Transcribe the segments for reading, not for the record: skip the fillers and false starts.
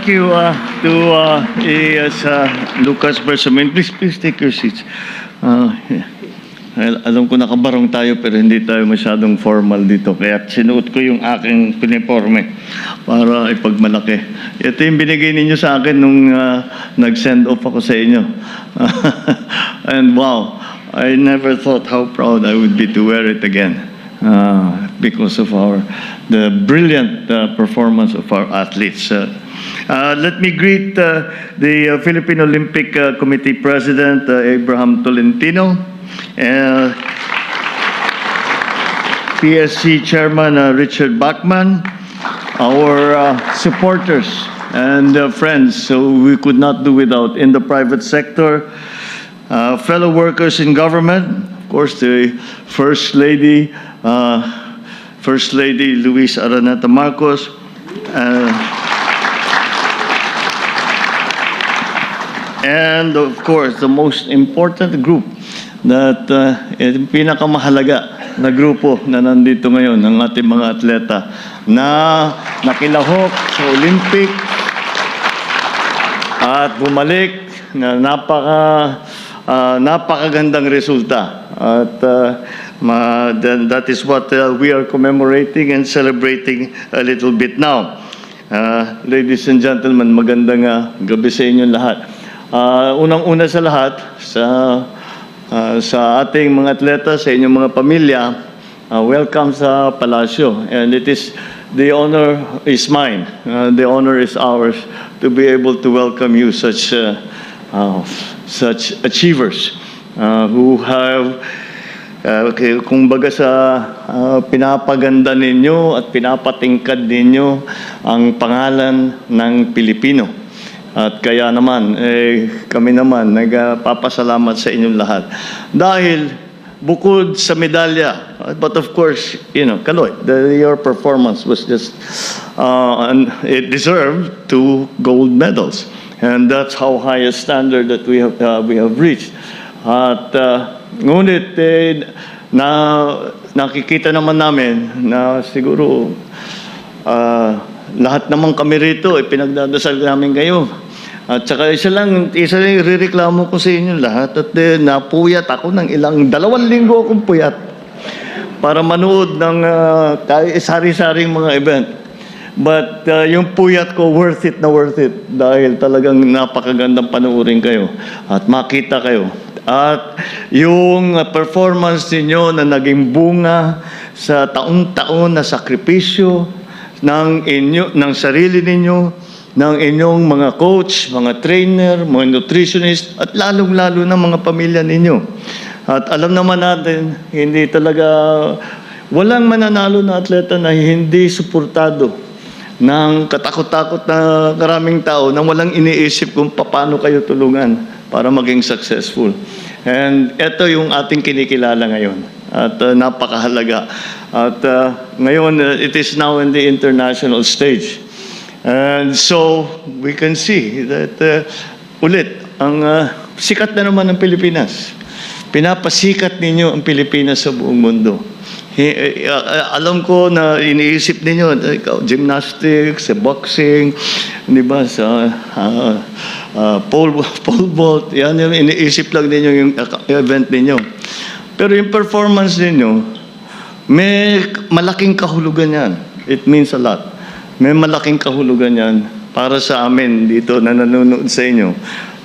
thank you Lucas Bersamin. Please take your seats. Alam ko nakabarong tayo pero hindi tayo masyadong formal dito. Kaya sinuot ko yung aking uniforme para ipagmalaki. Ito yung binigay ninyo sa akin nung nag-send off ako sa inyo. And wow, I never thought how proud I would be to wear it again. Because of the brilliant performance of our athletes. Let me greet the Philippine Olympic Committee President, Abraham Tolentino, PSC Chairman, Richard Bachman, our supporters and friends, so we could not do without in the private sector, fellow workers in government, of course, the First Lady Luis Araneta Marcos, and of course, the most important group that pinakamahalaga na grupo na nandito ngayon, ng ating mga atleta na nakilahok sa Olympic at bumalik na napakagandang resulta. At that is what we are commemorating and celebrating a little bit now. Ladies and gentlemen, magandang gabi sa inyo lahat. Unang-una sa lahat, sa ating mga atleta, sa inyong mga pamilya, welcome sa Palasyo. And the honor is mine, the honor is ours to be able to welcome you, such achievers who have kumbaga sa pinapaganda ninyo at pinapatingkad ninyo ang pangalan ng Pilipino. At kaya naman, kami naman nagpapasalamat sa inyong lahat. Dahil bukod sa medalya, but of course, Kaloy, your performance was just, it deserved 2 gold medals. And that's how high a standard that we have reached. At ngunit nakikita naman namin na siguro lahat naman kami rito pinagdadasal namin kayo. At saka isa lang irereklamo ko sa inyo lahat at napuyat ako ng 2 linggo akong puyat para manood ng sari-saring mga event. But yung puyat ko, worth it dahil talagang napakagandang panoorin kayo at makita kayo. At yung performance ninyo na naging bunga sa taon-taon na sakripisyo ng sarili ninyo, ng inyong mga coach, mga trainer, mga nutritionist, at lalong-lalo na mga pamilya ninyo. At alam naman natin, walang mananalo na atleta na hindi suportado ng katakot-takot na karaming tao na walang iniisip kung paano kayo tulungan para maging successful. And ito yung ating kinikilala ngayon. At napakahalaga. At ngayon, it is now in the international stage. And so, we can see that ulit, ang sikat na naman ng Pilipinas. Pinapasikat ninyo ang Pilipinas sa buong mundo. Alam ko na iniisip ninyo, gymnastics, boxing, di ba, sa pole vault, yan yung iniisip lang ninyo yung event ninyo. Pero yung performance ninyo, may malaking kahulugan yan. It means a lot. May malaking kahulugan yan para sa amin dito na nanonood sa inyo,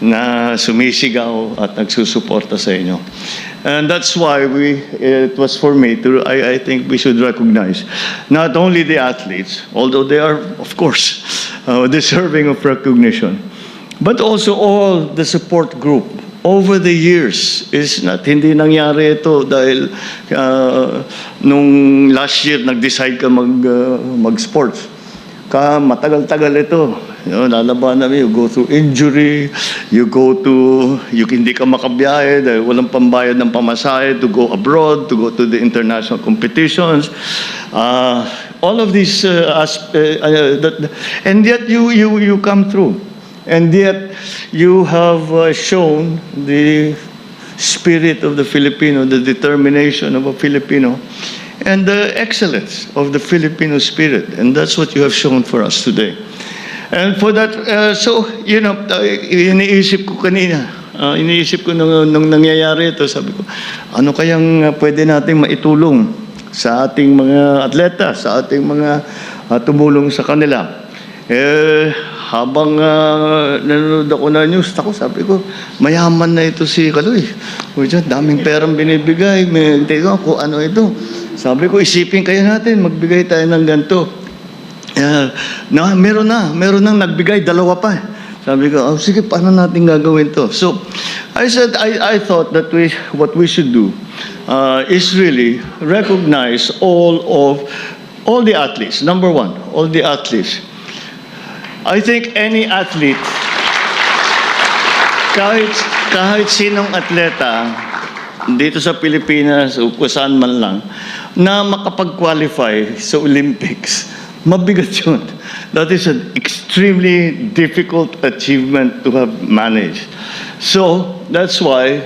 na sumisigaw at nagsusuporta sa inyo. And that's why it was for me I think we should recognize not only the athletes, although they are, of course, deserving of recognition, but also all the support group. Over the years, hindi nangyari ito dahil nung last year nag-decide ka mag-sports. Matagal-tagal ito. Lalaban namin, you go through injury, hindi ka makabiyahe dahil walang pambayad ng pamasahe to go abroad, to go to the international competitions. All of these and yet you come through. And yet you have shown the spirit of the Filipino, the determination of a Filipino, and the excellence of the Filipino spirit. And that's what you have shown for us today. And for that, iniisip ko kanina, iniisip ko nung nangyayari ito, sabi ko, ano kayang pwede nating maitulong sa ating mga atleta, sa ating mga tumulong sa kanila. Habang nanonood ako na news, sabi ko, mayaman na ito si Kaloy. Daming perang binibigay, teka ko ano ito. Sabi ko, isipin kayo natin, magbigay tayo ng ganito. Meron nang nagbigay, dalawa pa. Sabi ko, sige, paano natin gagawin to? So, I said, I thought that what we should do is really recognize all the athletes. Number one, all the athletes. I think any athlete, kahit sinong atleta dito sa Pilipinas o kung saan man lang, na makapag-qualify sa Olympics, mabigat yun. That is an extremely difficult achievement to have managed. So, that's why,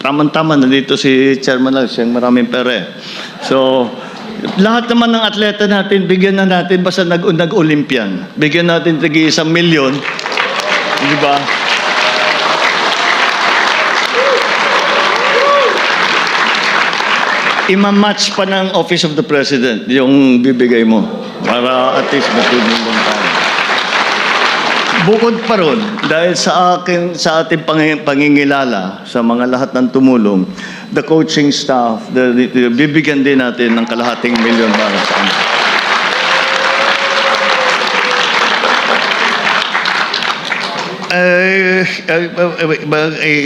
tama-tama nandito si Chairman lang, siyang maraming pere. So, lahat naman ng atleta natin, bigyan na natin basta nag-Olympian. Bigyan natin tigi 1 milyon. Di ba? Ima-match pa ng Office of the President yung bibigay mo para at least matulong lang tayo. Bukod pa ron, dahil sa ating pangingilala sa mga lahat ng tumulong, the coaching staff, bibigyan din natin ng kalahating milyon para sa amin.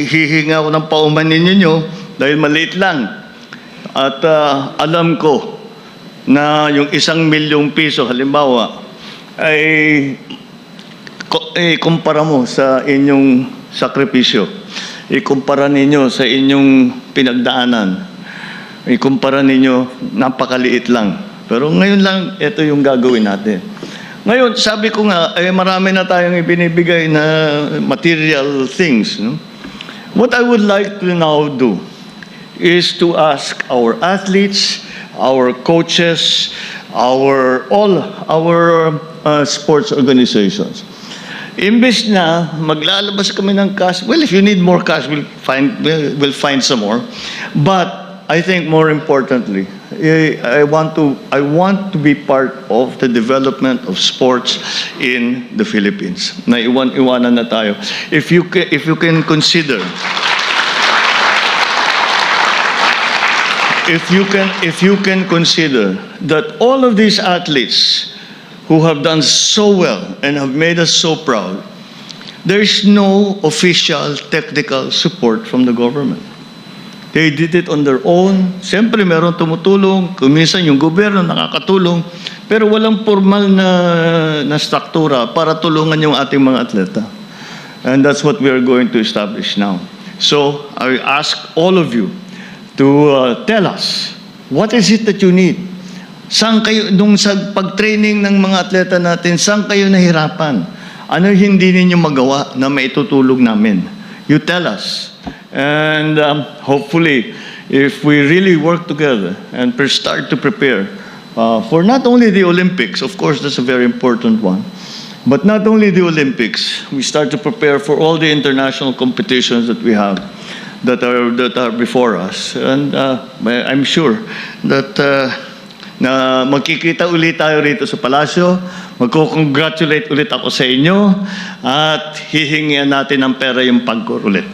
Hihinga ako ng paumanin ninyo dahil maliit lang. At alam ko na yung 1 milyong piso, halimbawa, ay ikumpara mo sa inyong sakripisyo. Ikumpara ninyo sa inyong pinagdaanan. Ikumpara ninyo, napakaliit lang. Pero ngayon lang, ito yung gagawin natin. Ngayon, sabi ko nga, marami na tayong ibinibigay na material things. No? What I would like to now do is to ask our athletes, our coaches, all our sports organizations. Imbes na maglalabas kami ng cash, well, if you need more cash, we'll find some more. But I think more importantly, I want to be part of the development of sports in the Philippines. Na iwanan na tayo. If you can consider. If you can consider that all of these athletes who have done so well and have made us so proud, there is no official technical support from the government. They did it on their own. Siyempre, meron tumutulong. Kuminsan yung gobyerno nakakatulong. Pero walang formal na struktura para tulungan yung ating mga atleta. And that's what we are going to establish now. So, I ask all of you to tell us, what is it that you need? Saan kayo, nung sa pag-training ng mga atleta natin, saan kayo nahirapan? Ano hindi ninyo magawa na maitutulog namin? You tell us. And hopefully, if we really work together and start to prepare for not only the Olympics, of course, that's a very important one, but not only the Olympics, we start to prepare for all the international competitions that we have that are before us. And I'm sure that na magkikita ulit tayo rito sa palasyo, magko-congratulate ulit ako sa inyo, at hihingian natin ng pera yung pagkor ulit.